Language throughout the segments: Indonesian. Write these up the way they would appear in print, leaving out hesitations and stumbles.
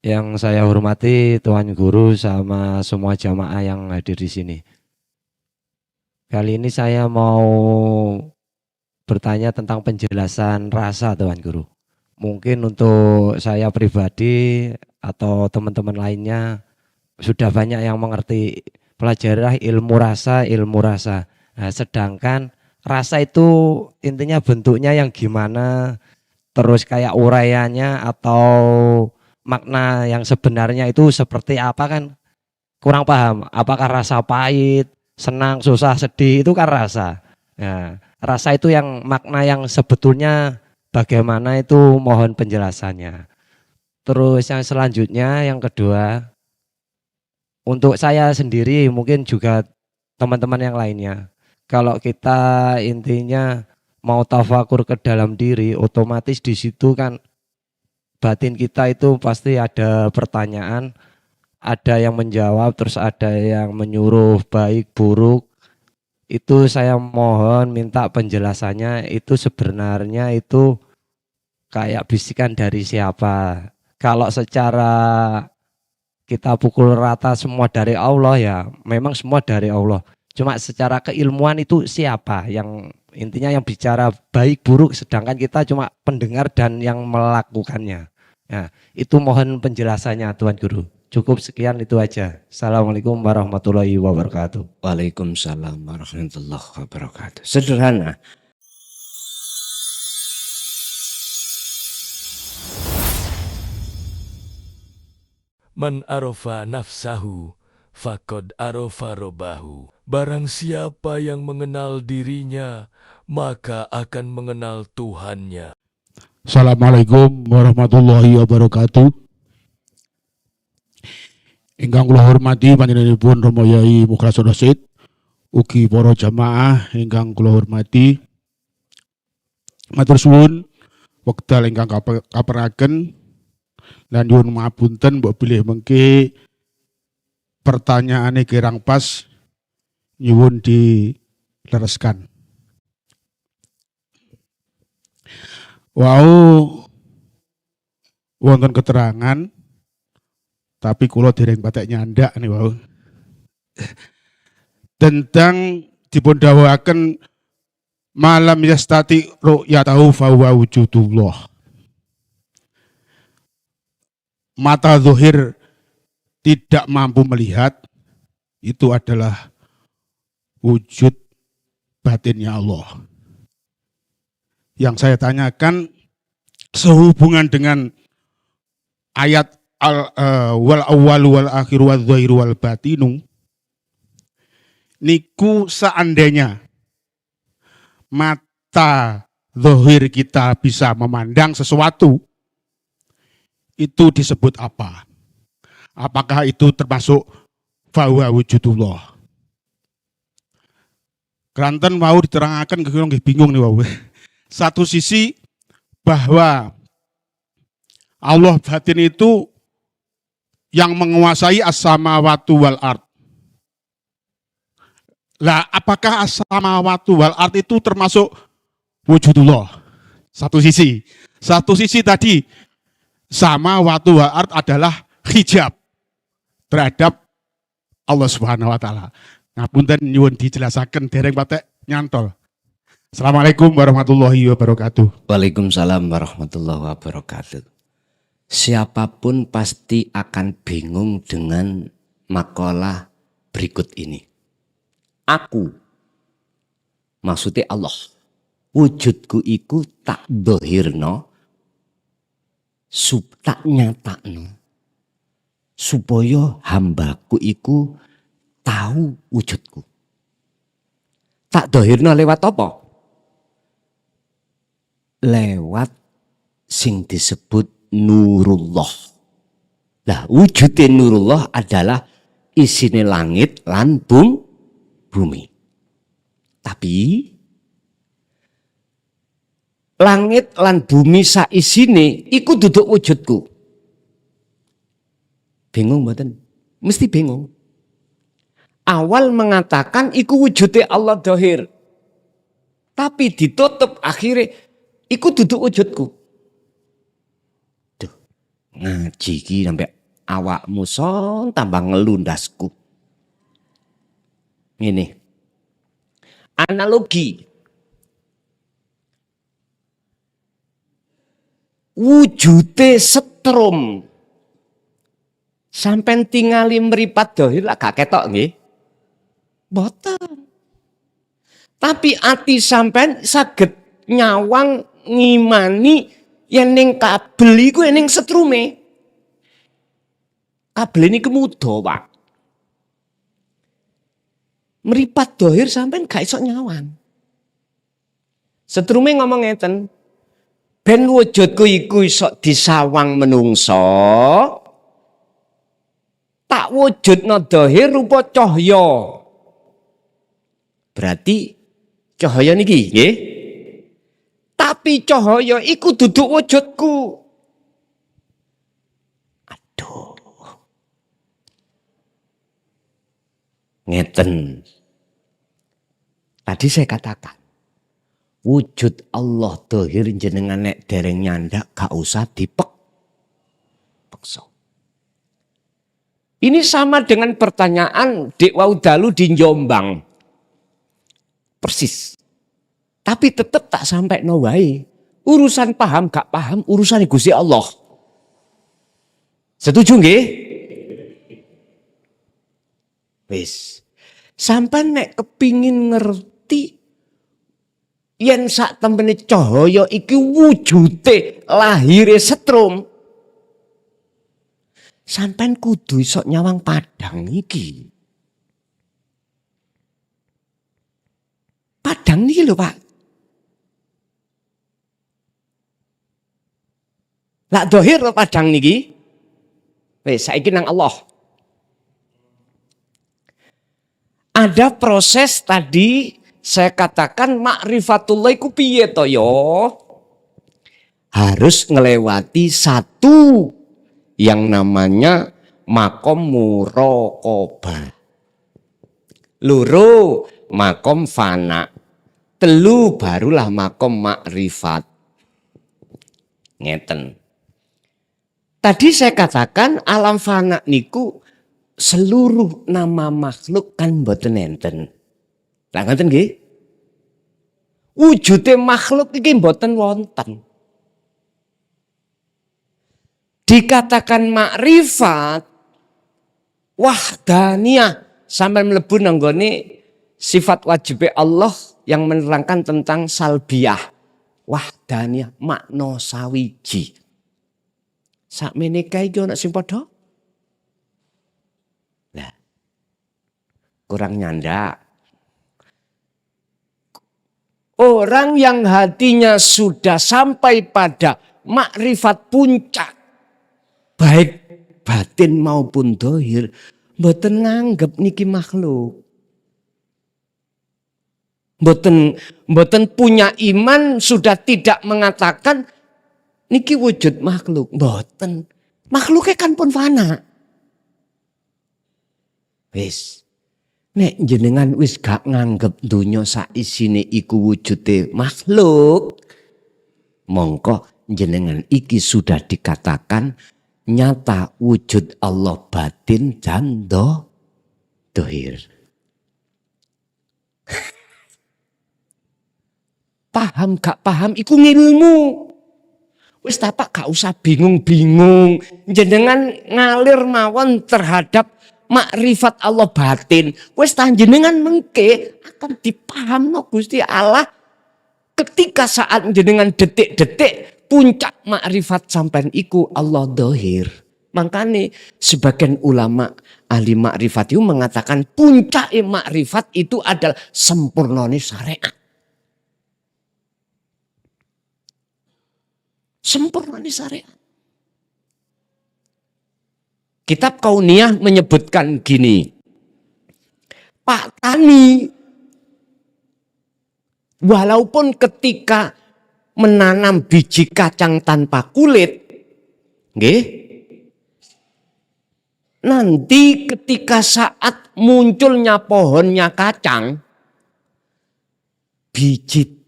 Yang saya hormati Tuan Guru sama semua jamaah yang hadir di sini. Kali ini saya mau bertanya tentang penjelasan rasa Tuan Guru. Mungkin untuk saya pribadi atau teman-teman lainnya sudah banyak yang mengerti pelajari ilmu rasa, ilmu rasa. Nah, sedangkan rasa itu intinya bentuknya yang gimana, terus kayak uraiannya atau makna yang sebenarnya itu seperti apa kan kurang paham. Apakah rasa pahit, senang, susah, sedih itu kan rasa. Nah, rasa itu yang makna yang sebetulnya bagaimana itu mohon penjelasannya. Terus yang selanjutnya yang kedua, untuk saya sendiri mungkin juga teman-teman yang lainnya. Kalau kita intinya mau tafakur ke dalam diri, otomatis di situ kan batin kita itu pasti ada pertanyaan, ada yang menjawab, terus ada yang menyuruh baik buruk. Itu saya mohon minta penjelasannya itu sebenarnya itu kayak bisikan dari siapa. Kalau secara kita pukul rata semua dari Allah ya memang semua dari Allah. Cuma secara keilmuan itu siapa yang intinya yang bicara baik buruk sedangkan kita cuma pendengar dan yang melakukannya. Nah, itu mohon penjelasannya Tuan Guru. Cukup sekian itu aja. Assalamualaikum warahmatullahi wabarakatuh. Waalaikumsalam warahmatullahi wabarakatuh. Sederhana. Man arofa nafsahu, faqad arofa robbahu. Barang siapa yang mengenal dirinya, maka akan mengenal Tuhannya. Assalamualaikum warahmatullahi wabarakatuh. Ingkang kula hormati panjenenganipun Romo Yai Mukhlason Rasyid, ugi para jamaah ingkang kula hormati. Matur suwun wekdal ingkang kaperaken lan nyuwun ngapunten mbok bilih mengke pertanyaane kirang pas nyuwun dilereskan. Wau wonten keterangan tapi kula dereng patek nyandak nih wau. Tentang dipun dawuhaken malam yastati ru'yatahu fa huwa wujudullah. Mata zahir tidak mampu melihat itu adalah wujud batinnya Allah. Yang saya tanyakan sehubungan dengan ayat wal awwalu wal akhiru wal zahiru wal batinu, niku seandainya mata zahir kita bisa memandang sesuatu, itu disebut apa? Apakah itu termasuk fahuwa wujudullah? Keranten mau diterangkan ke kira bingung nih wau. Satu sisi bahwa Allah batin itu yang menguasai as-samawatu wal ard. Lah, apakah as-samawatu wal ard itu termasuk wujudullah? Satu sisi. Satu sisi tadi samawatu wal ard adalah hijab terhadap Allah Subhanahu wa taala. Ngapunten nyuwun dijelasaken dereng patek nyantol. Assalamualaikum warahmatullahi wabarakatuh. Waalaikumsalam warahmatullahi wabarakatuh. Siapapun pasti akan bingung dengan makalah berikut ini. Aku, maksudnya Allah, wujudku iku tak dohirno, tak nyatakno, supaya hambaku iku tahu wujudku. Tak dohirno lewat apa? Lewat sing disebut nurullah. Lah wujudnya nurullah adalah isine langit lan bumi. Tapi langit lan bumi saisine iku duduk wujudku. Bingung mboten? Mesti bingung. Awal mengatakan iku wujudnya Allah dohir. Tapi ditutup akhirnya iku duduk wujudku. Duh, ngaji ki sampai awakmu son tambah ngelundasku. Ini analogi wujute setrum sampai tingali meripat dohir lah gak ketok nggih. Boten. Tapi ati sampean saged nyawang ngimani yen ning kabel iku ning setrume. Kabel ini kemudo, Pak. Meripat dohir sampean gak iso nyawang. Setrume ngomong ngeten, ben wujudku iku iso disawang menungso, tak wujudna dohir rupa cahya. Berarti cahaya niki nggih. Tapi cahaya iku duduk wujudku. Aduh. Ngeten. Tadi saya katakan wujud Allah dohir jenengan nek dereng nyandak gak usah dipeksa. Ini sama dengan pertanyaan Dek Waudalu di Jombang. Persis. Tapi tetap tak sampai no wae. Urusan paham gak paham urusan Gusti Allah. Setuju nggih? Wis. Sampai nek kepingin ngerti yen sak temene cahaya iki wujute lahire setrum. Sampai kudu iso nyawang padang iki. Padang niki lho, Pak. Lak dohir lho padang niki. Wis saiki nang Allah. Ada proses tadi saya katakan makrifatullah iku piye to yo? Harus ngelewati satu yang namanya makom muraqabah. Loro makom fana. Telu barulah makom makrifat. Ngeten. Tadi saya katakan alam fana niku seluruh nama makhluk kan mboten enten. Lah ngoten nggih? Wujude makhluk iki mboten wonten. Dikatakan makrifat wahdaniyah sampai mlebu nanggone sifat wajib Allah yang menerangkan tentang salbiyah. Wahdaniyah makna sawiji. Sakmene kae iki ana sing padha? Lah. Kurang nyandak. Orang yang hatinya sudah sampai pada makrifat puncak, baik batin maupun dohir, mboten nganggep niki makhluk. Mboten punya iman sudah tidak mengatakan niki wujud makhluk. Mboten. Makhluknya kan pun fana. Wis. Nek jenengan wis gak nganggep donya saisine iku wujude makhluk, mongko jenengan iki sudah dikatakan nyata wujud Allah batin dan dohir. Paham gak paham iku ngilmu. Wis tapak gak usah bingung-bingung. Jenengan ngalir mawon terhadap makrifat Allah batin. Wis jenengan mengke akan dipahamno Gusti Allah ketika saat jenengan detik-detik puncak makrifat sampean iku Allah dohir. Makanya sebagian ulama ahli makrifat itu mengatakan puncak makrifat itu adalah sempurnane syariat. Sempurnane syariat. Kitab Kauniyah menyebutkan gini. Pak Tani walaupun ketika menanam biji kacang tanpa kulit, nggih, nanti ketika saat munculnya pohonnya kacang, biji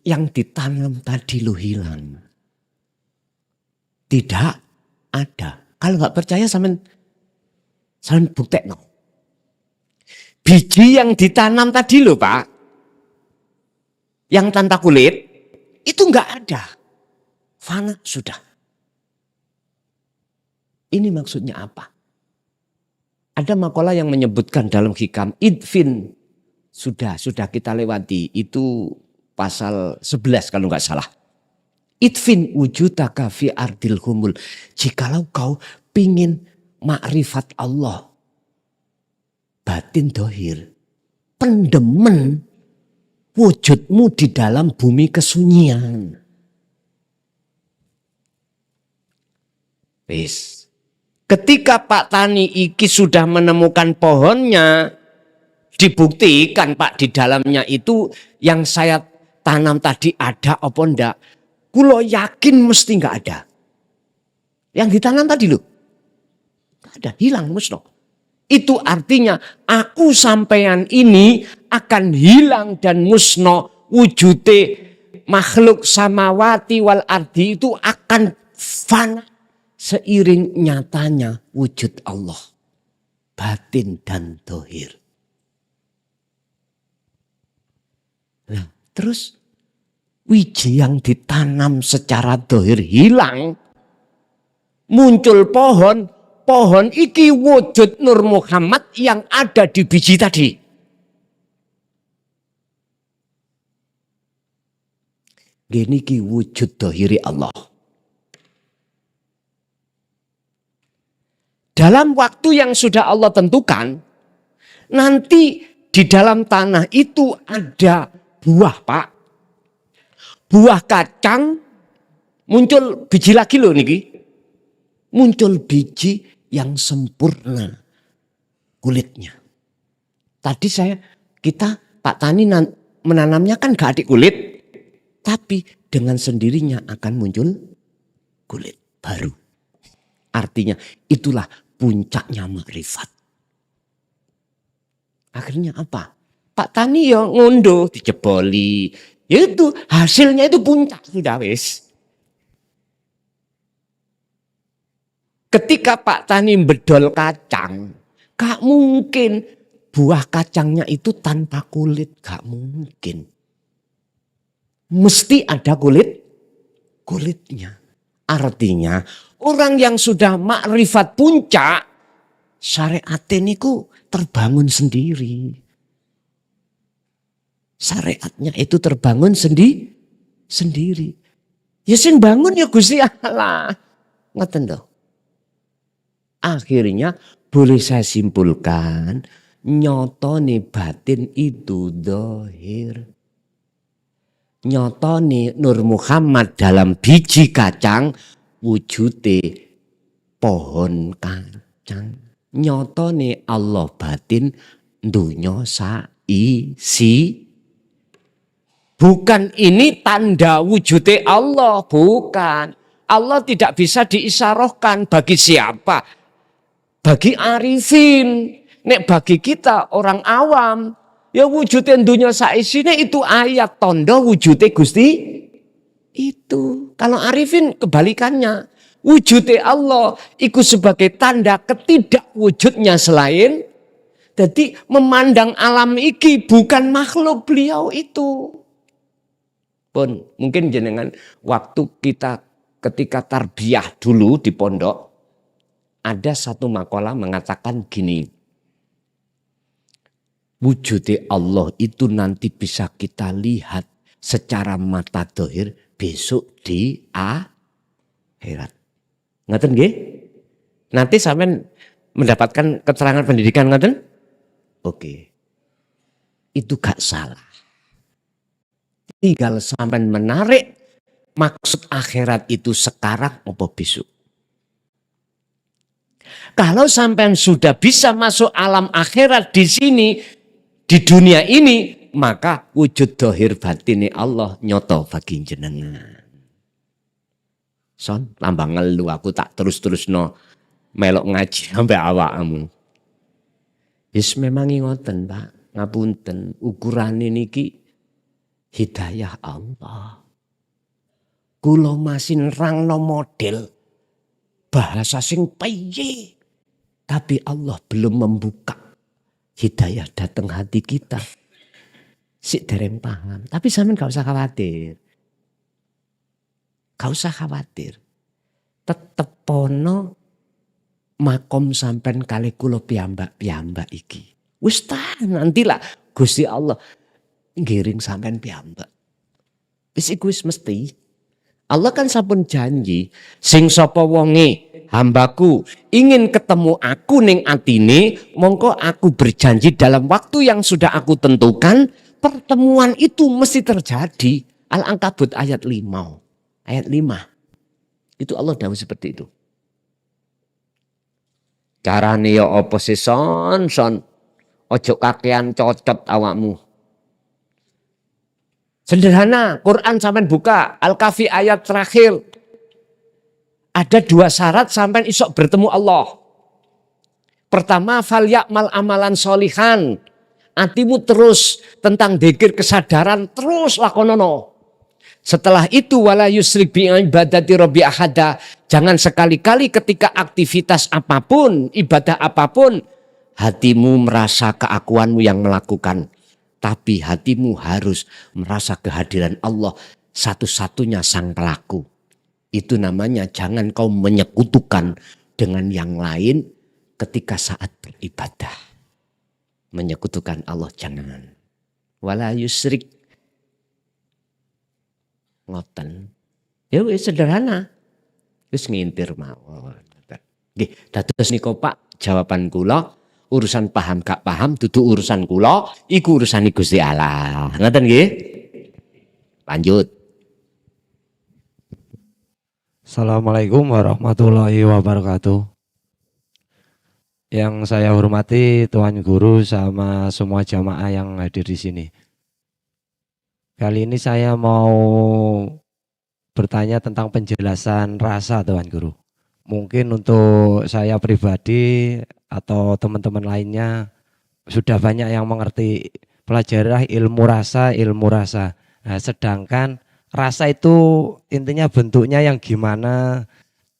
yang ditanam tadi lo hilang. Tidak ada. Kalau nggak percaya sampean buktekno. Biji yang ditanam tadi loh Pak, yang tanpa kulit, itu nggak ada. Fana sudah. Ini maksudnya apa? Ada makalah yang menyebutkan dalam hikam, idfin, sudah kita lewati, itu pasal 11 kalau nggak salah. Idfin wujudaka fi ardil humul. Jikalau kau pingin makrifat Allah, batin dohir, pendemen wujudmu di dalam bumi kesunyian. Wis. Ketika Pak Tani iki sudah menemukan pohonnya, dibuktikan Pak di dalamnya itu yang saya tanam tadi ada apa ndak? Kulo yakin mesti nggak ada. Yang ditanam tadi loh, nggak ada, hilang musnah. Itu artinya aku sampean ini akan hilang dan musnah, wujude makhluk samawati wal ardi itu akan fana seiring nyatanya wujud Allah, batin dan dohir. Nah, terus wiji yang ditanam secara dohir hilang, muncul pohon iki wujud Nur Muhammad yang ada di biji tadi. Gini ki wujud dohiri Allah. Dalam waktu yang sudah Allah tentukan, nanti di dalam tanah itu ada buah Pak. Buah kacang, muncul biji lagi loh niki. Muncul biji yang sempurna kulitnya. Tadi kita Pak Tani menanamnya kan gak ada kulit. Tapi dengan sendirinya akan muncul kulit baru. Artinya itulah puncaknya makrifat. Akhirnya apa? Pak Tani ya ngunduh, dijeboli. Ya itu hasilnya itu puncak sudah wis. Ketika Pak Tani bedol kacang, gak mungkin buah kacangnya itu tanpa kulit, gak mungkin. Mesti ada kulitnya. Artinya orang yang sudah makrifat puncak, syariat niku terbangun sendiri. Syariatnya itu terbangun sendiri. Ya sing bangun ya Gusti Allah. Ngoten lho. Akhirnya boleh saya simpulkan, nyotone batin itu dohir. Nyotone Nur Muhammad dalam biji kacang, wujude pohon kacang. Nyotone Allah batin dunya saisi. Bukan ini tanda wujude Allah, bukan. Allah tidak bisa diisyarahkan bagi siapa? Bagi arifin. Nek bagi kita orang awam, ya wujude dunya saisine itu ayat tondo wujude Gusti itu. Kalau arifin kebalikannya. Wujude Allah itu sebagai tanda ketidakwujudnya selain. Jadi memandang alam iki bukan makhluk beliau itu. Pun mungkin jenengan waktu kita ketika tarbiyah dulu di pondok, ada satu makalah mengatakan gini. Wujud Allah itu nanti bisa kita lihat secara mata dohir besok di akhirat. Ngaten nggih? Nanti sampean mendapatkan keterangan pendidikan ngaten? Oke. Itu gak salah. Tinggal sampean menarik maksud akhirat itu sekarang apa besok. Kalau sampean sudah bisa masuk alam akhirat di sini, di dunia ini, maka wujud dohir batini Allah nyoto bagi jenengan. Son, lambang ngelu aku tak terus no melok ngaji sampai awakmu. Yes memang ngoten Pak, ngapunten ukuran niki hidayah Allah. Kulo masih nerangno model bahasa sing piye. Tapi Allah belum membuka hidayah datang hati kita. Sik dereng paham. Tapi sampean gak usah khawatir. Gak usah khawatir. Tetep pono makom sampean kali kula piyambak iki. Wis ta nantilah Gusti Allah ngiring sampean piyambak. Wis iku wis mesti. Allah kan sampun janji, sing sapa wonge hambaku ingin ketemu aku ning atine, mongko aku berjanji dalam waktu yang sudah aku tentukan, pertemuan itu mesti terjadi. Al-Ankabut ayat 5. Ayat 5. Itu Allah dawuh seperti itu. Carane ya apa sih son? Ojo kakean cocot awakmu. Sederhana, Quran sampean buka, Al-Kahfi ayat terakhir. Ada 2 syarat sampean isok bertemu Allah. Pertama, fal ya'mal amalan solihan. Atimu terus tentang dzikir kesadaran terus lakonono. Setelah itu wala yusrik bi ibadati rabbi ahada. Jangan sekali-kali ketika aktivitas apapun, ibadah apapun, hatimu merasa keakuanmu yang melakukan. Tapi hatimu harus merasa kehadiran Allah satu-satunya sang pelaku. Itu namanya jangan kau menyekutukan dengan yang lain ketika saat beribadah. Menyekutukan Allah jangan. Wala yusrik. Ngoten. Ya wis sederhana. Wis ngintir mawon. Nggih, dados nika Pak jawaban kula. Urusan paham gak paham dudu urusan kula, iku urusan Gusti Allah. Ngoten nggih? Lanjut. Assalamualaikum warahmatullahi wabarakatuh. Yang saya hormati Tuan Guru sama semua jamaah yang hadir di sini. Kali ini saya mau bertanya tentang penjelasan rasa Tuan Guru. Mungkin untuk saya pribadi atau teman-teman lainnya sudah banyak yang mengerti pelajaran ilmu rasa. Nah, sedangkan rasa itu intinya bentuknya yang gimana,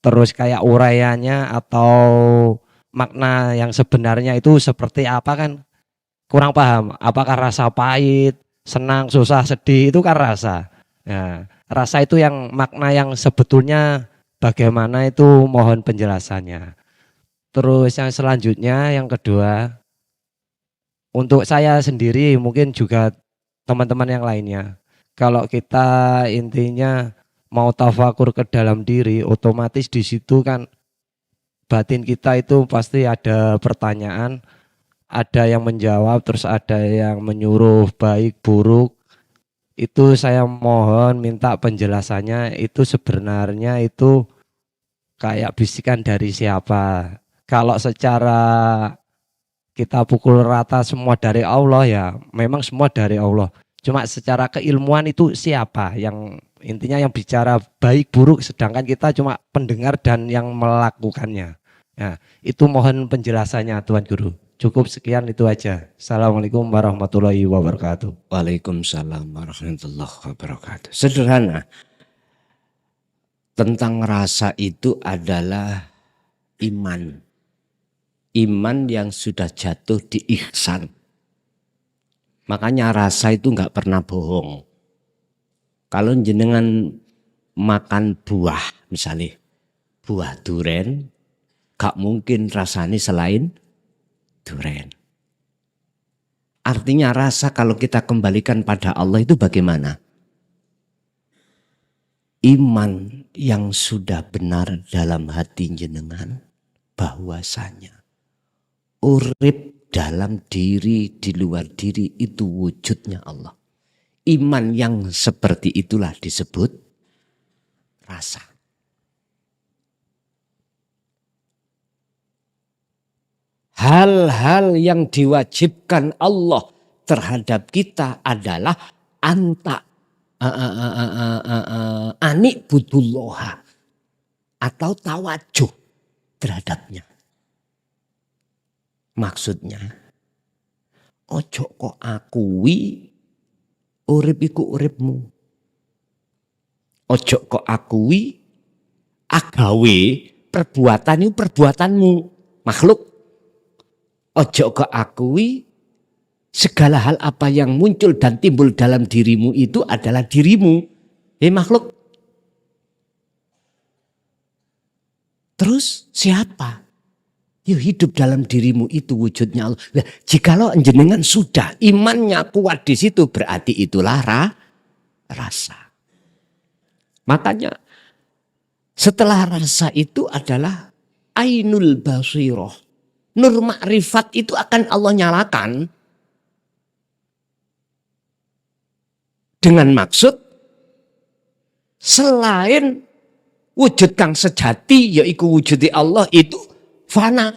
terus kayak uraiannya atau makna yang sebenarnya itu seperti apa kan kurang paham. Apakah rasa pahit, senang, susah, sedih itu kan rasa. Nah, rasa itu yang makna yang sebetulnya bagaimana itu mohon penjelasannya. Terus yang selanjutnya yang kedua, untuk saya sendiri mungkin juga teman-teman yang lainnya. Kalau kita intinya mau tafakur ke dalam diri, otomatis di situ kan batin kita itu pasti ada pertanyaan, ada yang menjawab, terus ada yang menyuruh baik buruk. Itu saya mohon minta penjelasannya itu sebenarnya itu kayak bisikan dari siapa. Kalau secara kita pukul rata semua dari Allah ya memang semua dari Allah. Cuma secara keilmuan itu siapa yang intinya yang bicara baik buruk sedangkan kita cuma pendengar dan yang melakukannya. Nah, itu mohon penjelasannya Tuan Guru. Cukup sekian itu aja. Assalamualaikum warahmatullahi wabarakatuh. Waalaikumsalam warahmatullahi wabarakatuh. Sederhana. Tentang rasa itu adalah iman. Iman yang sudah jatuh di ihsan. Makanya rasa itu enggak pernah bohong. Kalau jenengan makan buah, misalnya buah duren, gak mungkin rasanya selain duren. Artinya rasa kalau kita kembalikan pada Allah itu bagaimana? Iman yang sudah benar dalam hati jenengan bahwasanya urip dalam diri, di luar diri itu wujudnya Allah. Iman yang seperti itulah disebut rasa. Hal-hal yang diwajibkan Allah terhadap kita adalah anik budulloha atau tawajuh terhadapnya. Maksudnya, ojo kok akui urip iku uripmu. Ojo kok akui agawe perbuatan itu perbuatanmu makhluk. Ojo keakui segala hal apa yang muncul dan timbul dalam dirimu itu adalah dirimu. Makhluk. Terus siapa? Yuk hidup dalam dirimu itu wujudnya Allah. Nah, jikalau jenengan sudah imannya kuat di situ berarti itulah rasa. Makanya setelah rasa itu adalah ainul basiroh. Nur makrifat itu akan Allah nyalakan. Dengan maksud selain wujud kang sejati yaitu wujud Allah itu fana.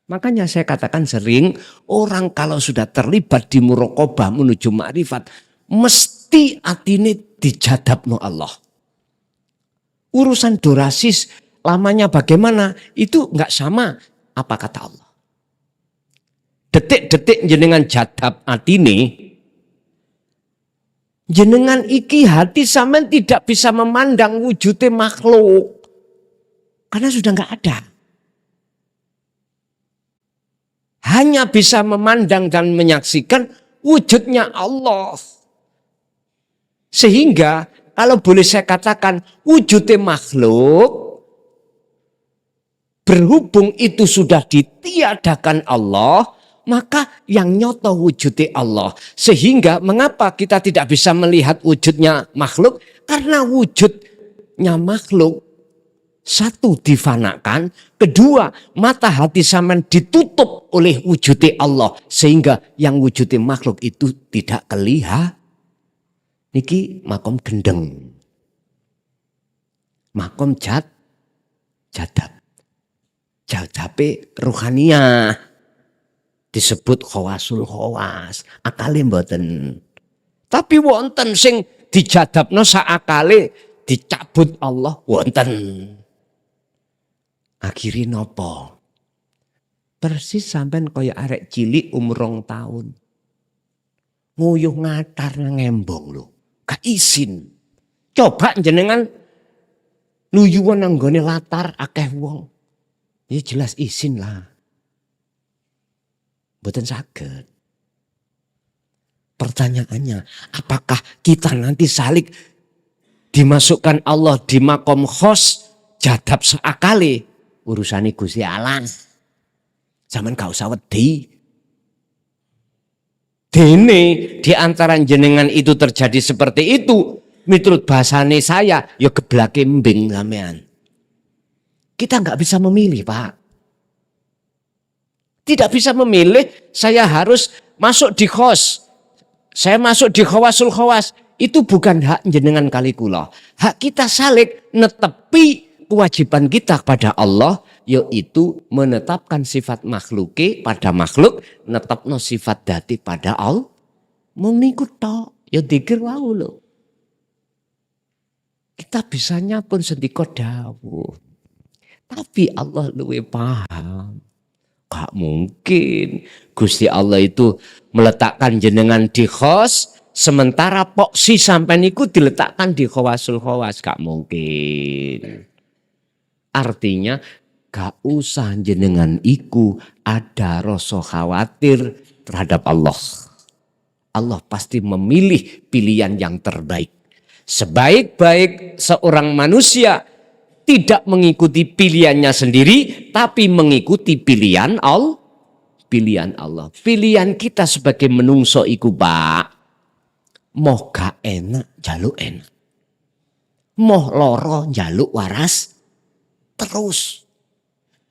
Makanya saya katakan sering orang kalau sudah terlibat di muraqabah menuju makrifat mesti atine dijadabno Allah. Urusan dorasis lamanya bagaimana itu enggak sama apa kata Allah. Detik-detik jenengan jadab atine jenengan iki hati sampean tidak bisa memandang wujudnya makhluk. Karena sudah enggak ada. Hanya bisa memandang dan menyaksikan wujudnya Allah. Sehingga kalau boleh saya katakan wujudnya makhluk. Berhubung itu sudah ditiadakan Allah. Maka yang nyoto wujudnya Allah. Sehingga mengapa kita tidak bisa melihat wujudnya makhluk? Karena wujudnya makhluk. Satu difanakan. Kedua mata hati sampean ditutup oleh wujudnya Allah. Sehingga yang wujudnya makhluk itu tidak kelihatan. Niki makom gendeng. Makom jadab. Jadabe ruhaniyah. Disebut khawasul khawas. Akale mboten. Tapi wonten sing dijadabno saakale dicabut Allah wonten. Akhire napa? Persis sampean kaya arek cilik umur 2 tahun. Nguyuh ngatar nang embong lho. Gak izin. Coba jenengan luyuan nang gone latar akeh wong. Ya jelas izin lah. Mboten saged. Pertanyaannya, apakah kita nanti salik dimasukkan Allah di makom khos jadab seakale urusane Gusti Allah. Zaman gak usah wedi. Dene di antara jenengan itu terjadi seperti itu, menurut bahasane saya, ya geblake mbing sampean. Kita nggak bisa memilih, Pak. Tidak bisa memilih, saya harus masuk di khos. Saya masuk di khawasul khawas. Itu bukan hak jenengan kali kula. Hak kita salik netepi kewajiban kita kepada Allah, yaitu menetapkan sifat makhluke pada makhluk, netapno sifat dati pada Allah. Mung niku tok, ya dikir wau lho. Kita bisanya pun sendika dawuh. Tapi Allah luwih paham. Gak mungkin Gusti Allah itu meletakkan jenengan di khos, sementara poksi sampai niku diletakkan di khawasul khawas. Gak mungkin. Artinya gak usah jenengan iku ada rasa khawatir terhadap Allah. Allah pasti memilih pilihan yang terbaik. Sebaik-baik seorang manusia tidak mengikuti pilihannya sendiri, tapi mengikuti pilihan Allah. Pilihan Allah. Pilihan kita sebagai menungso iku, Pak. Moh gak enak, jaluk enak. Moh loro, jaluk waras. Terus.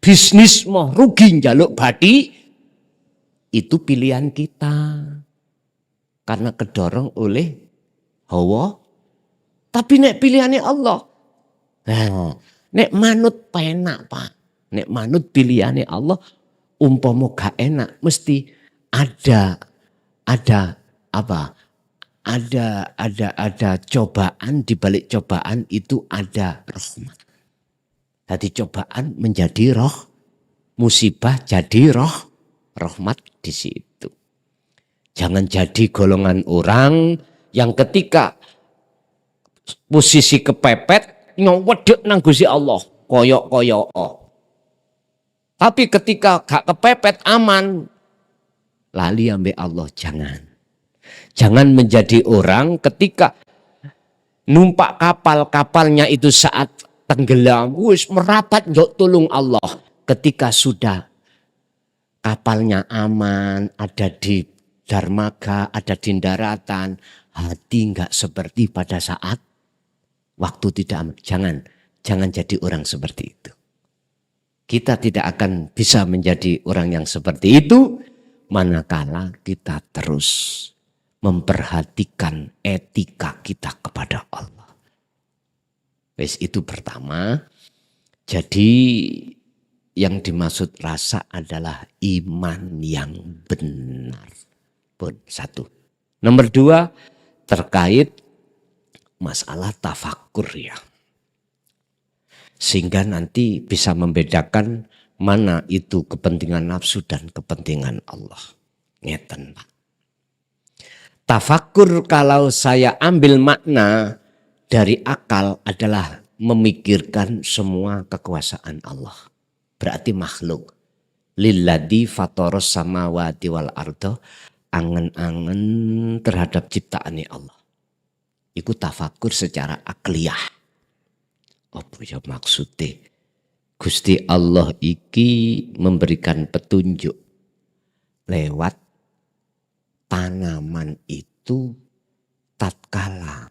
Bisnis moh rugi, jaluk badi. Itu pilihan kita. Karena kedorong oleh hawa. Tapi nek pilihannya Allah. Nah, nek manut penak, Pak. Nek manut pilihannya Allah, umpama gak enak, mesti ada apa? Ada cobaan, di balik cobaan itu ada rahmat. Jadi cobaan menjadi musibah jadi rahmat di situ. Jangan jadi golongan orang yang ketika posisi kepepet nyowedek nang Gusti Allah. koyok-koyok. Tapi ketika gak kepepet aman, lali ambek Allah, jangan. Jangan menjadi orang ketika numpak kapalnya itu saat tenggelam, wis merapat njok tulung Allah. Ketika sudah kapalnya aman, ada di dermaga, ada di daratan, hati enggak seperti pada saat waktu tidak aman. Jangan jadi orang seperti itu. Kita tidak akan bisa menjadi orang yang seperti itu manakala kita terus memperhatikan etika kita kepada Allah. Wes itu pertama. Jadi yang dimaksud rasa adalah iman yang benar. Pun satu. Nomor dua, terkait masalah tafakur ya. Sehingga nanti bisa membedakan mana itu kepentingan nafsu dan kepentingan Allah. Ngeten Pak. Tafakur kalau saya ambil makna dari akal adalah memikirkan semua kekuasaan Allah. Berarti makhluk. Lilladzi fatoros samawati wal ardo. Angen-angen terhadap ciptaan Allah. Iku tafakur secara akliyah. Apa ya maksudnya? Gusti Allah iki memberikan petunjuk lewat tanaman itu tatkala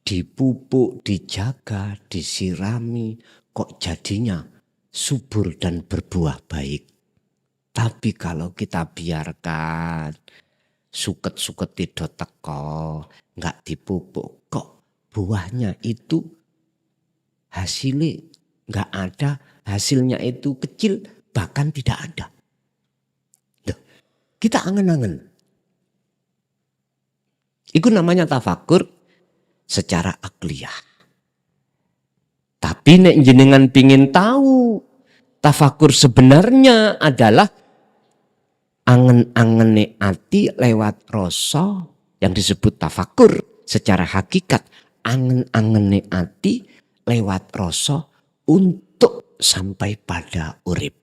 dipupuk, dijaga, disirami, kok jadinya subur dan berbuah baik. Tapi kalau kita biarkan suket-suket tidak teko, nggak dipupuk, kok buahnya itu hasilnya nggak ada, hasilnya itu kecil, bahkan tidak ada. Duh, kita angen-angen. Itu namanya tafakur secara akliyah. Tapi nek jenengan pingin tahu tafakur sebenarnya adalah angen-angene ati lewat rasa yang disebut tafakur secara hakikat. Angen-angene ati lewat rasa untuk sampai pada urip.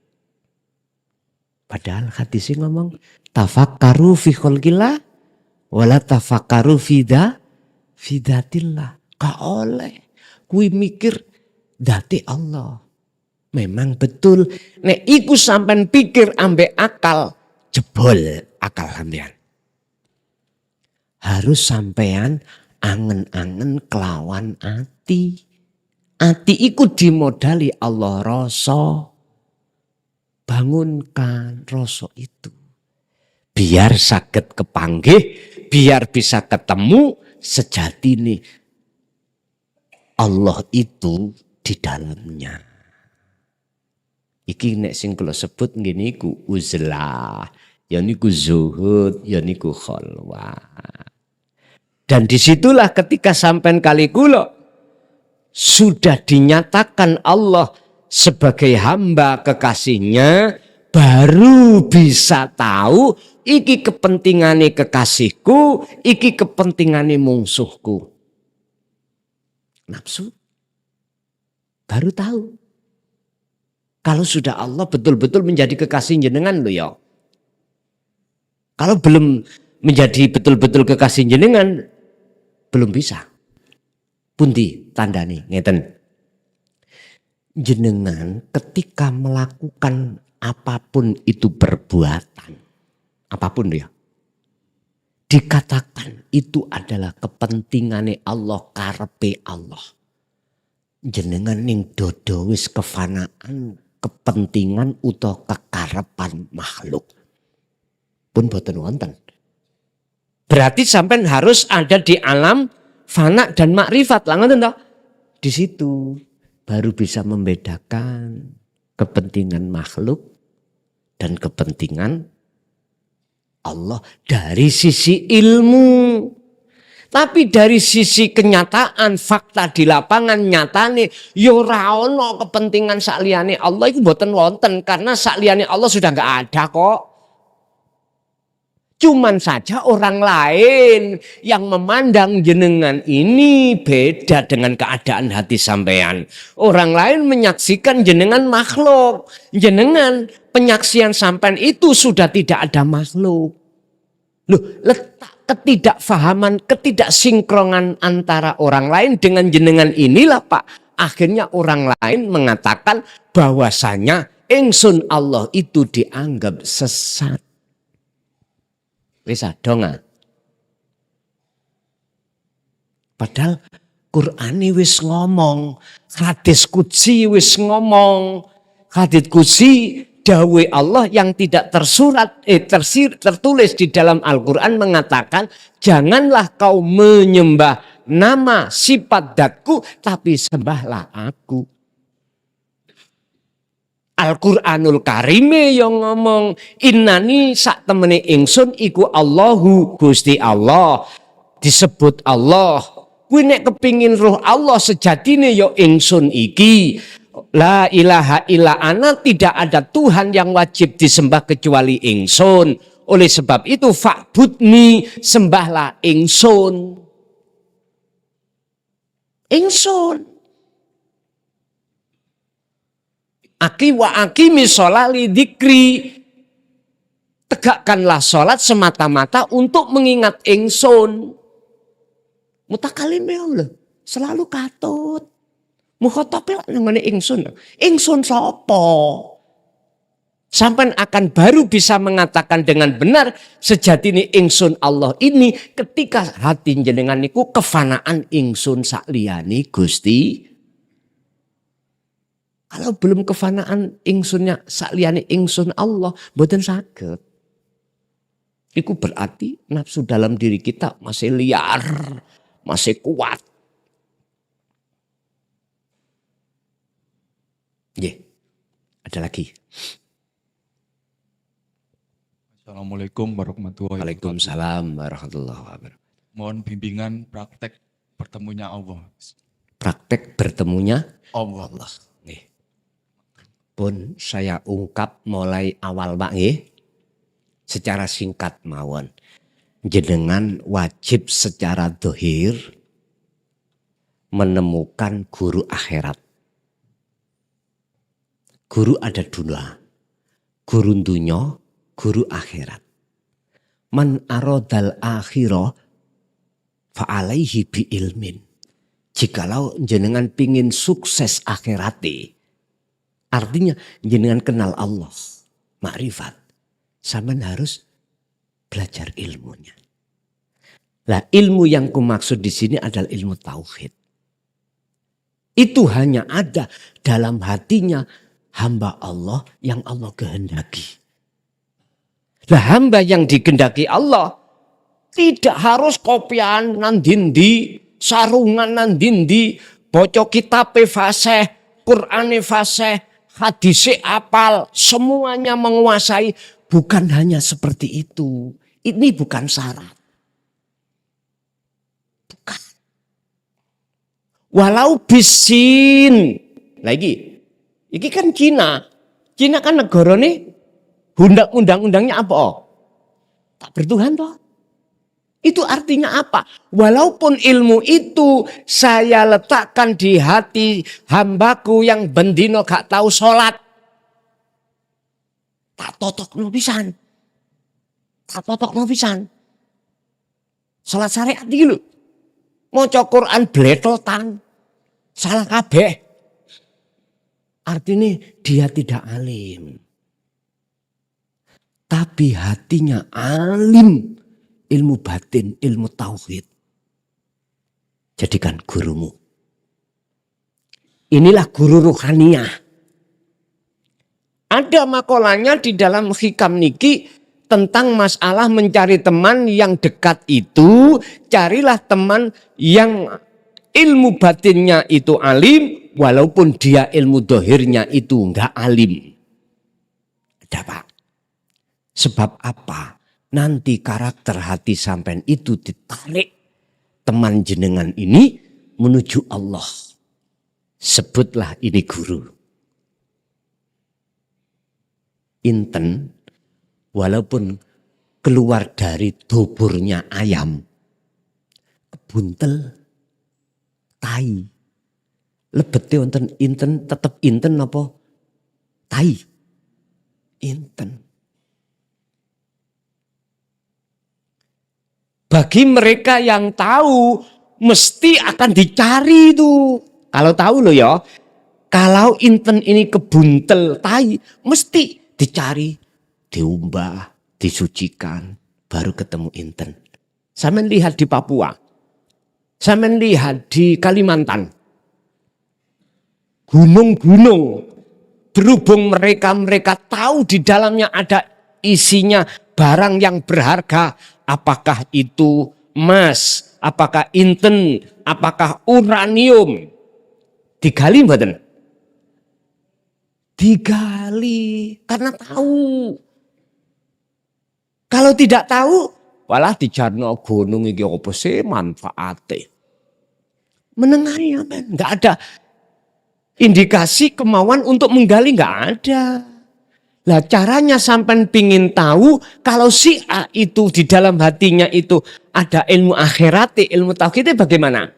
Padahal hadisnya ngomong tafakkaru fi khalqillah wala tafakkaru fidatillah. Gak oleh kui mikir dati Allah. Memang betul nek iku sampean pikir ambek akal, jebol akal sampean. Harus sampean angen-angen kelawan ati. Ati iku dimodali Allah rasa. Bangunkan rasa itu. Biar saged kepanggih, biar bisa ketemu sejati nih. Allah itu di dalamnya. Iki nek sing kula sebut ngene iku uzlah, ya niku zuhud, ya niku khalwat. Dan disitulah ketika sampean kali kula sudah dinyatakan Allah sebagai hamba kekasihnya, baru bisa tahu iki kepentingane kekasihku, iki kepentingane mungsuhku. Nafsu baru tahu. Kalau sudah Allah betul-betul menjadi kekasih jenengan loh ya. Kalau belum menjadi betul-betul kekasih jenengan, belum bisa. Pundi tandane ngeten. Jenengan ketika melakukan apapun itu perbuatan, apapun ya, dikatakan itu adalah kepentingane Allah, karepe Allah. Jenengan ning dodo wis kefanaan, kepentingan utawa kekarepan makhluk. Pun boten wonten. Berarti sampean harus ada di alam fana dan makrifat. Lah ngoten toh? Di situ baru bisa membedakan kepentingan makhluk dan kepentingan Allah dari sisi ilmu. Tapi dari sisi kenyataan, fakta di lapangan nyatane yo ora ono kepentingan sakliyane Allah iku mboten wonten karena sakliyane Allah sudah enggak ada kok. Cuman saja orang lain yang memandang jenengan ini beda dengan keadaan hati sampean. Orang lain menyaksikan jenengan makhluk. Jenengan penyaksian sampean itu sudah tidak ada makhluk. Loh, letak ketidakfahaman, ketidaksinkronan antara orang lain dengan jenengan inilah Pak. Akhirnya orang lain mengatakan bahwasanya ingsun Allah itu dianggap sesat. Wis adonga. Padahal Qur'ani wis ngomong, hadis qudsi wis ngomong. Hadis qudsi dawuh Allah yang tidak tertulis di dalam Al-Qur'an mengatakan, janganlah kau menyembah nama sifat datku, tapi sembahlah aku. Al-Qur'anul Karime yang ngomong innani sak temene ingsun iku Allahu Gusti Allah. Disebut Allah. Kuwi nek kepingin roh Allah sejatine ya ingsun iki. La ilaha illa ana, tidak ada Tuhan yang wajib disembah kecuali ingsun. Oleh sebab itu fa'budni, sembahlah ingsun. Ingsun. Aki wa akimi sholali dikri. Tegakkanlah sholat semata-mata untuk mengingat ingsun. Mutakalim Allah selalu katut. Mukhotobe namanya ingsun. Ingsun sapa? Sampai akan baru bisa mengatakan dengan benar sejatine ingsun Allah ini ketika hati jenengan niku kefanaan ingsun sakliyane Gusti. Kalau belum kefanaan ingsunnya sakliyane ingsun Allah, mboten saged. Iku berarti nafsu dalam diri kita masih liar, masih kuat. Ada lagi. Assalamualaikum warahmatullahi wabarakatuh. Waalaikumsalam warahmatullahi wabarakatuh. Mohon bimbingan praktek bertemunya Allah. Praktek bertemunya Allah. Nih. Pun saya ungkap mulai awal Pak nggih. Secara singkat mawon. Jenengan wajib secara dohir menemukan guru akhirat. Guru ada dua. Guru dunya, guru akhirat. Man aradal akhirah fa'alaihi bi ilmin. Jikalau jenengan pingin sukses akhirati, artinya jenengan kenal Allah, makrifat, sampean harus belajar ilmunya. Lah ilmu yang kumaksud di sini adalah ilmu tauhid. Itu hanya ada dalam hatinya hamba Allah yang Allah kehendaki. Lah hamba yang dikehendaki Allah tidak harus kopian nandindi, sarungan nandindi, baca kitabe fasih, Qur'ane fasih, hadise apal, semuanya menguasai. Bukan hanya seperti itu. Ini bukan syarat. Bukan. Walau bisin. Lagi. Ini kan Cina. Cina kan negara nih. Undang-undangnya apa? Tak bertuhan toh. Itu artinya apa? Walaupun ilmu itu saya letakkan di hati hambaku yang bendino gak tahu sholat. Tak totok no pisan. Tak totok no pisan. Sholat syariat iki lho. Maca Quran bletotan. Salah kabeh. Artinya dia tidak alim. Tapi hatinya alim. Ilmu batin, ilmu tauhid. Jadikan gurumu. Inilah guru ruhaniyah. Ada makolanya di dalam hikam niki tentang masalah mencari teman yang dekat itu. Carilah teman yang ilmu batinnya itu alim, walaupun dia ilmu dohirnya itu enggak alim. Ada Pak. Sebab apa? Nanti karakter hati sampean itu ditarik teman jenengan ini menuju Allah. Sebutlah ini guru. Inten, walaupun keluar dari duburnya ayam. Buntel tai. Lebete wonten inten tetep inten apa? Tai. Inten. Bagi mereka yang tahu mesti akan dicari itu. Kalau tahu loh ya. Kalau inten ini kebuntel tai mesti dicari, diumbah, disucikan, baru ketemu inten. Saya lihat di Papua. Saya lihat di Kalimantan. Gunung-gunung. Berhubung mereka tahu di dalamnya ada isinya barang yang berharga. Apakah itu emas, apakah inten, apakah uranium. Digali mboten? Digali karena tahu. Kalau tidak tahu, walah dijarno gunung iki apa sih manfaate. Menengahi amen, enggak ada indikasi kemauan untuk menggali, enggak ada. Lah caranya sampai pingin tahu kalau si A itu di dalam hatinya itu ada ilmu akhirati, ilmu tauhidnya bagaimana?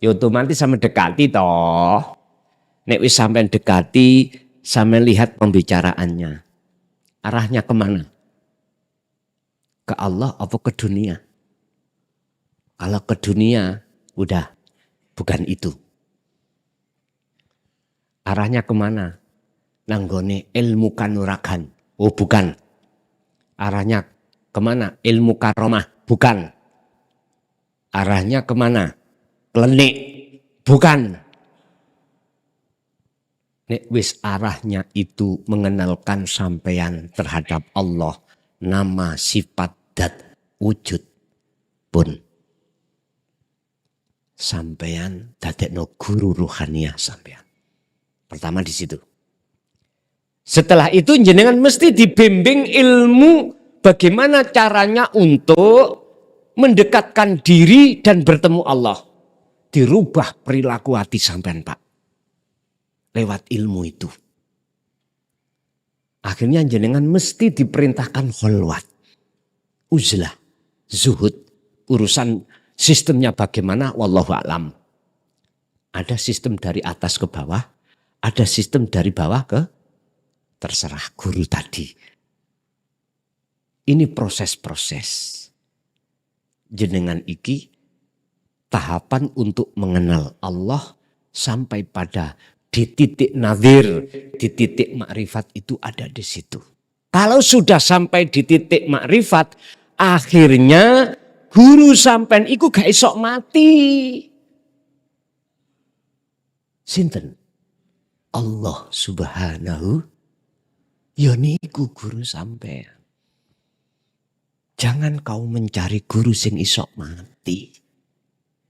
Ya otomatis sama dekati toh. Nek wis sampai dekati, sampai lihat pembicaraannya. Arahnya kemana? Ke Allah apa ke dunia? Kalau ke dunia, udah bukan itu. Arahnya kemana? Nanggone ilmu kanuragan. Oh bukan. Arahnya kemana? Ilmu karomah. Bukan. Arahnya kemana? Klenik. Bukan. Nek wis arahnya itu mengenalkan sampeyan terhadap Allah. Nama, sifat, dat, wujud pun. Sampeyan dadekno guru ruhaniyah sampeyan. Pertama di situ. Setelah itu jenengan mesti dibimbing ilmu bagaimana caranya untuk mendekatkan diri dan bertemu Allah. Dirubah perilaku hati sampean, Pak. Lewat ilmu itu. Akhirnya jenengan mesti diperintahkan kholwat. Uzlah, zuhud, urusan sistemnya bagaimana wallahu a'lam. Ada sistem dari atas ke bawah, ada sistem dari bawah ke terserah guru tadi. Ini proses-proses. Jenengan iki tahapan untuk mengenal Allah sampai pada di titik nazir, di titik makrifat itu ada di situ. Kalau sudah sampai di titik makrifat, akhirnya guru sampean iku gak esok mati. Sinten? Allah subhanahu yoniku guru sampean. Jangan kau mencari guru sing isok mati.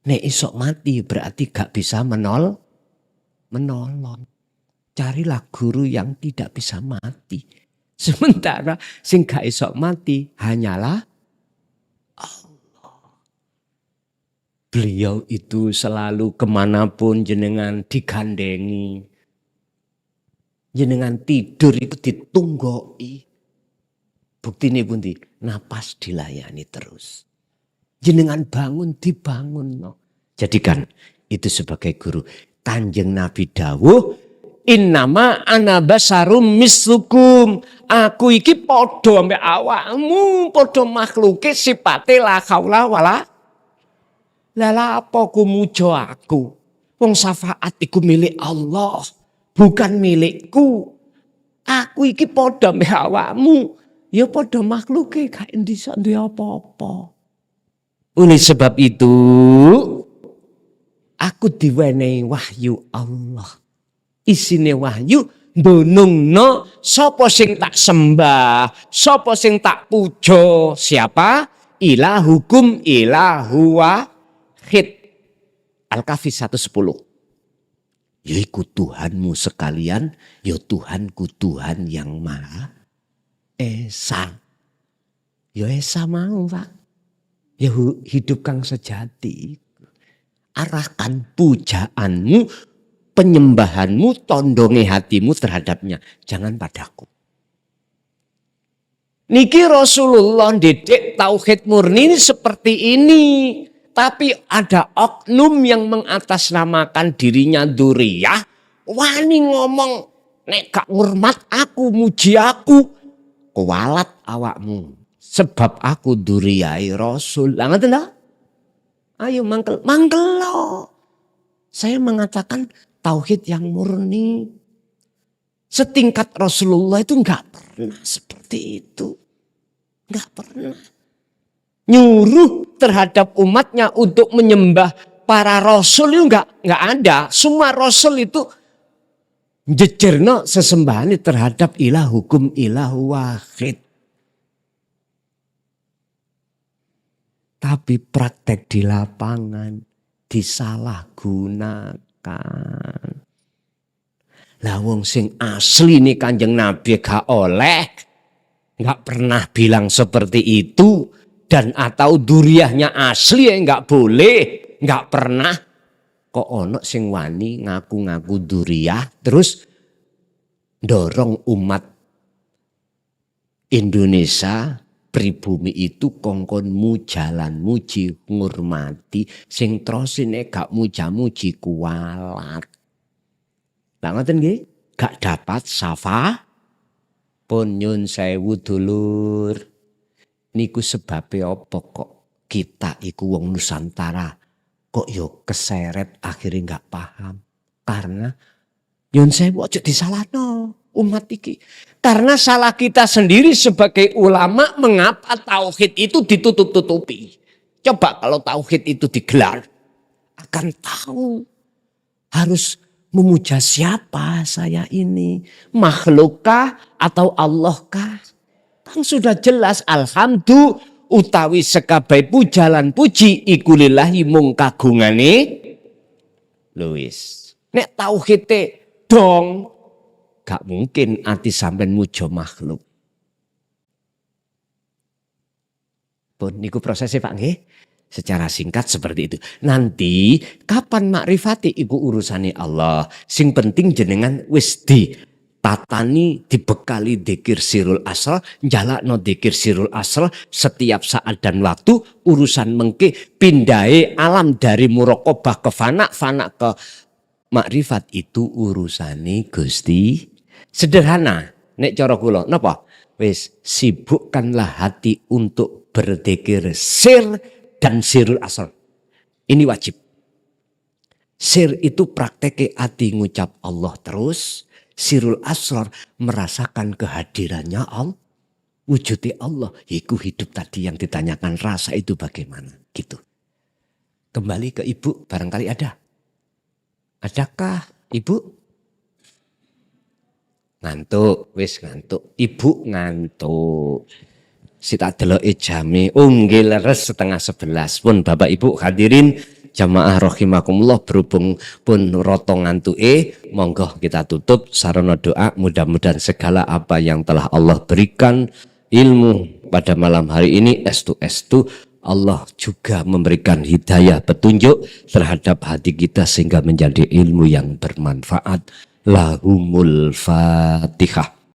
Nek isok mati berarti gak bisa menolong. Carilah guru yang tidak bisa mati. Sementara sing gak esok mati hanyalah Allah. Beliau itu selalu kemanapun jenengan digandengi. Jenengan tidur itu ditunggoi. Bukti ini pundi, napas dilayani terus. Jenengan bangun dibangun. No. Jadikan itu sebagai guru. Kanjeng Nabi dawuh, innama ana basarum mislukum. Aku iki padha ambek awakmu, padha makhluke sipate la haula wala. Lala apa ku mujo aku? Wong syafaat iku milik Allah, bukan milikku. Aku iki padha ambek awakmu, ya padha makhluke gak iso duwe apa-apa. Oleh sebab itu, aku diwenehi wahyu Allah. Isine wahyu ndunungno sapa sing tak sembah, sapa sing tak puja, siapa? Ilahukum ilahu wahid. Al-Kahfi 110. Yaiku Tuhanmu sekalian, ya Tuhanku Tuhan yang Maha Esa. Ya Esa mau, Pak. Ya hidup kang sejati. Arahkan pujaanmu, penyembahanmu, tondongi hatimu terhadapnya. Jangan padaku. Niki Rasulullah didik tauhid murni ini seperti ini. Tapi ada oknum yang mengatasnamakan dirinya dzurriyah. Wani ngomong, nek gak ngurmat aku, muji aku, kualat awakmu. Sebab aku dzurriyyah Rasul. Lah ngoten ta? Ayo mangkel lo. Saya mengatakan tauhid yang murni. Setingkat Rasulullah itu enggak pernah seperti itu. Enggak pernah. Nyuruh terhadap umatnya untuk menyembah para rasul itu enggak ada. Semua rasul itu jejerno sesembahan terhadap ilah hukum ilahu wahid. Tapi praktek di lapangan disalahgunakan. Lah wong sing asli nih Kanjeng Nabi gak oleh, gak pernah bilang seperti itu, dan atau dzurriyyahnya asli ya gak boleh, gak pernah. Kok ono sing wani ngaku-ngaku dzurriyyah terus dorong umat Indonesia pribumi itu kongkon mujalan muji ngurmati sing trosine gak muja-muji kualat. Lah ngoten nggih, gak dapat syafaat pun nyun sewu dulur. Niku sebabe apa kok kita iku wong Nusantara kok yo keseret akhirnya gak paham. Karena nyun sewu aja disalahno umat iki. Karena salah kita sendiri sebagai ulama mengapa tauhid itu ditutup-tutupi. Coba kalau tauhid itu digelar akan tahu harus memuja siapa saya ini? Makhlukkah atau Allahkah? Kan sudah jelas alhamdulillah utawi sekabai pujalan puji iku lillahi mung kagungane Luis. Nek tauhid dong gak mungkin ati sampean muja makhluk. Pun niku prosesnya Pak nggih. Secara singkat seperti itu. Nanti kapan makrifati iku urusane Allah. Sing penting jenengan wis tatani dibekali dzikir sirul asr, njalakno dzikir sirul asr setiap saat dan waktu. Urusan mengke pindai alam dari muraqabah ke fana ke makrifat itu urusane Gusti. Sederhana nek cara kula napa? Wis sibukkanlah hati untuk berzikir sir dan sirul asr. Ini wajib. Sir itu prakteknya hati ngucap Allah terus. Sirul asr merasakan kehadirannya Allah. Wujudnya Allah. Iku hidup tadi yang ditanyakan rasa itu bagaimana. Gitu. Kembali ke ibu barangkali ada. Adakah ibu? Ngantuk. Wis ngantuk. Ibu ngantuk. Sita deloke jame unggil leres 10:30 pun Bapak Ibu hadirin jamaah rahimakumullah berhubung pun roto ngantuke monggo kita tutup sarana doa mudah-mudahan segala apa yang telah Allah berikan ilmu pada malam hari ini estu Allah juga memberikan hidayah petunjuk terhadap hati kita sehingga menjadi ilmu yang bermanfaat. Lahumul Fatihah.